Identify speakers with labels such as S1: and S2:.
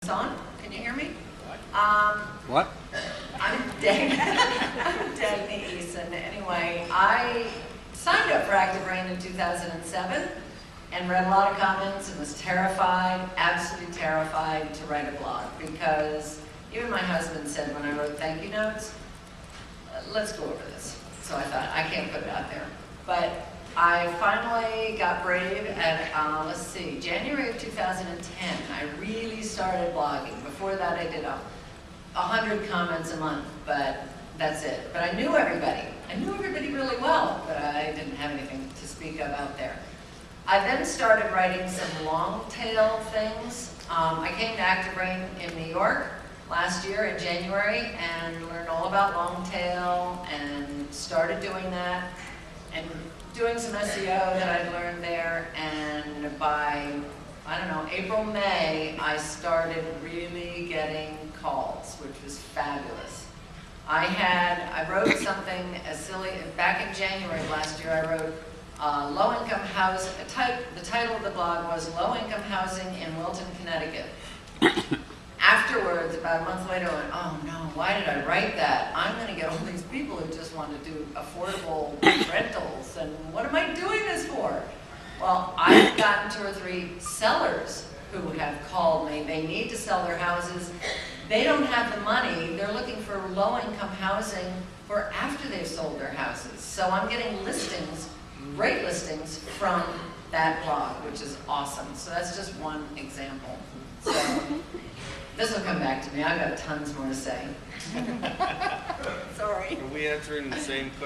S1: It's on? Can you hear me?
S2: What?
S1: I'm Dagny Eason. Anyway, I signed up for Active Rain in 2007 and read a lot of comments and was terrified, absolutely terrified to write a blog, because even my husband said when I wrote thank you notes, let's go over this. So I thought, I can't put it out there. But I finally got brave at, let's see, January of 2010. I really started blogging. Before that I did 100 comments a month, but that's it. But I knew everybody. I knew everybody really well, but I didn't have anything to speak of out there. I then started writing some long tail things. I came to Active Rain in New York last year in January and learned all about long tail and started doing that and doing some SEO that I'd learned there, and by, I don't know, April, May, I started really getting calls, which was fabulous. I wrote something as silly, back in January last year, I wrote low-income house, the title of the blog was Low-Income Housing in Wilton, Connecticut. Afterwards, about a month later, I went, oh no, why did I write that? I'm going to get all these people who just want to do affordable rentals, and what am I doing this for? Well, I've gotten 2 or 3 sellers who have called me. They need to sell their houses. They don't have the money. They're looking for low-income housing for after they've sold their houses. So I'm getting listings, great listings, from that blog, which is awesome. So that's just one example. So this will come back to me. I've got tons more to say. Sorry.
S3: Are we answering the same question?